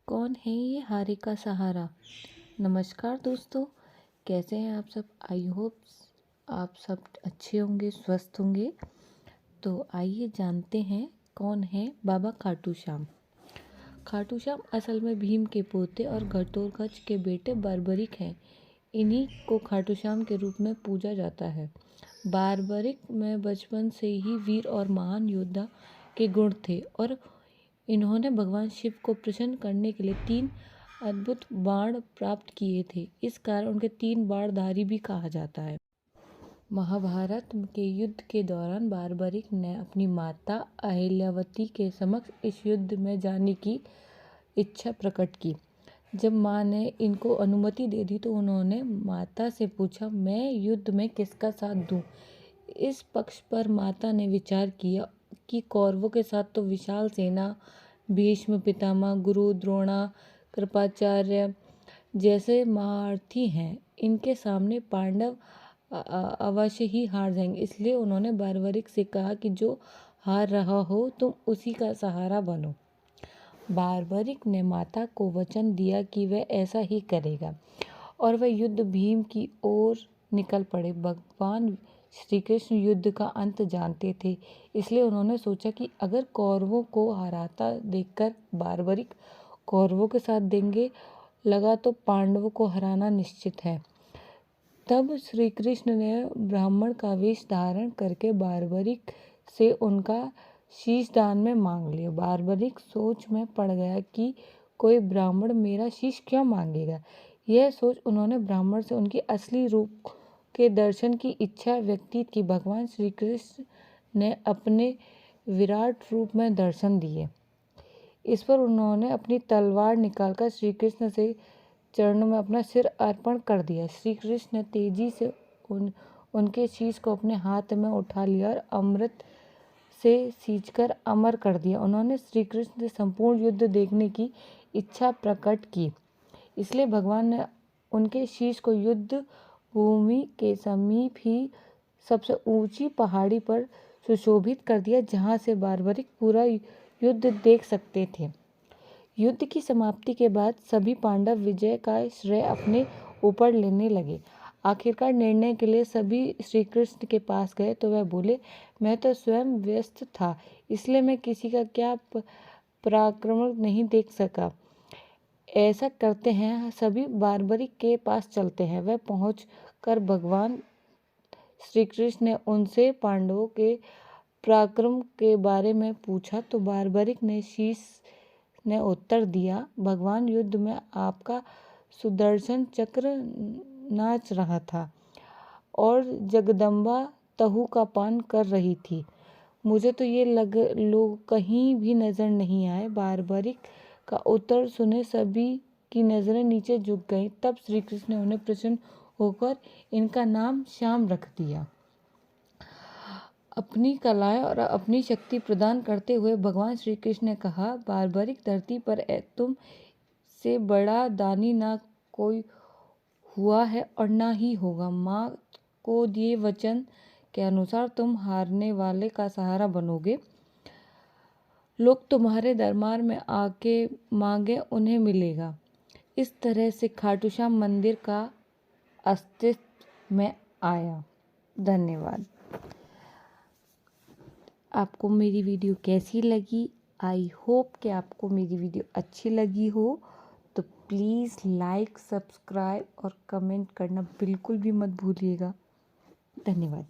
कौन है ये हारे का सहारा। नमस्कार दोस्तों, कैसे हैं आप सब। आई होप आप सब अच्छे होंगे, स्वस्थ होंगे। तो आइए जानते हैं कौन है बाबा खाटू श्याम। खाटू श्याम असल में भीम के पोते और घटोत्कच के बेटे बर्बरिक हैं। इन्हीं को खाटू श्याम के रूप में पूजा जाता है। बर्बरिक में बचपन से ही वीर और महान योद्धा के गुण थे और इन्होंने भगवान शिव को प्रसन्न करने के लिए 3 अद्भुत बाण प्राप्त किए थे। इस कारण उनके 3 बाणधारी भी कहा जाता है। महाभारत के युद्ध के दौरान बर्बरिक ने अपनी माता अहिल्यावती के समक्ष इस युद्ध में जाने की इच्छा प्रकट की। जब माँ ने इनको अनुमति दे दी तो उन्होंने माता से पूछा, मैं युद्ध में किसका साथ दूं। इस पक्ष पर माता ने विचार किया कि कौरवों के साथ तो विशाल सेना, भीष्म पितामह, गुरु द्रोणा, कृपाचार्य जैसे महारथी हैं। इनके सामने पांडव अवश्य ही हार जाएंगे। इसलिए उन्होंने बर्बरिक से कहा कि जो हार रहा हो तुम उसी का सहारा बनो। बर्बरिक ने माता को वचन दिया कि वह ऐसा ही करेगा और वह युद्ध भीम की ओर निकल पड़े। भगवान श्री कृष्ण युद्ध का अंत जानते थे, इसलिए उन्होंने सोचा कि अगर कौरवों को हराता देखकर बर्बरिक कौरवों के साथ देंगे लगा तो पांडवों को हराना निश्चित है। तब श्री कृष्ण ने ब्राह्मण का वेश धारण करके बर्बरिक से उनका शीश दान में मांग लिया। बर्बरिक सोच में पड़ गया कि कोई ब्राह्मण मेरा शीश क्यों मांगेगा। यह सोच उन्होंने ब्राह्मण से उनकी असली रूप के दर्शन की इच्छा व्यक्त की। भगवान श्री कृष्ण ने अपने विराट रूप में दर्शन दिए। इस पर उन्होंने अपनी तलवार निकालकर श्री कृष्ण से चरणों में अपना सिर अर्पण कर दिया। श्री कृष्ण ने तेजी से उनके शीश को अपने हाथ में उठा लिया और अमृत से सींचकर अमर कर दिया। उन्होंने श्री कृष्ण से संपूर्ण युद्ध देखने की इच्छा प्रकट की, इसलिए भगवान ने उनके शीश को युद्ध भूमि के समीप ही सबसे ऊंची पहाड़ी पर सुशोभित कर दिया, जहां से बर्बरिक पूरा युद्ध देख सकते थे। युद्ध की समाप्ति के बाद सभी पांडव विजय का श्रेय अपने ऊपर लेने लगे। आखिरकार निर्णय के लिए सभी श्री कृष्ण के पास गए तो वह बोले, मैं तो स्वयं व्यस्त था, इसलिए मैं किसी का क्या पराक्रम नहीं देख सका। ऐसा करते हैं, सभी बर्बरिक के पास चलते हैं। वह पहुँच कर भगवान श्री कृष्ण ने उनसे पांडवों के पराक्रम के बारे में पूछा तो बर्बरिक ने शीश ने उत्तर दिया, भगवान युद्ध में आपका सुदर्शन चक्र नाच रहा था और जगदम्बा तहु का पान कर रही थी। मुझे तो ये लोग कहीं भी नजर नहीं आए। बर्बरिक का उत्तर सुने सभी की नजरें नीचे झुक गईं। तब श्री कृष्ण ने उन्हें प्रसन्न होकर इनका नाम श्याम रख दिया। अपनी कलाएं और अपनी शक्ति प्रदान करते हुए भगवान श्री कृष्ण ने कहा, बर्बरिक धरती पर तुम से बड़ा दानी ना कोई हुआ है और ना ही होगा। माँ को दिए वचन के अनुसार तुम हारने वाले का सहारा बनोगे। लोग तुम्हारे दरबार में आके मांगे उन्हें मिलेगा। इस तरह से खाटू श्याम मंदिर का अस्तित्व में आया। धन्यवाद। आपको मेरी वीडियो कैसी लगी? आई होप कि आपको मेरी वीडियो अच्छी लगी हो। तो प्लीज़ लाइक, सब्सक्राइब और कमेंट करना बिल्कुल भी मत भूलिएगा। धन्यवाद।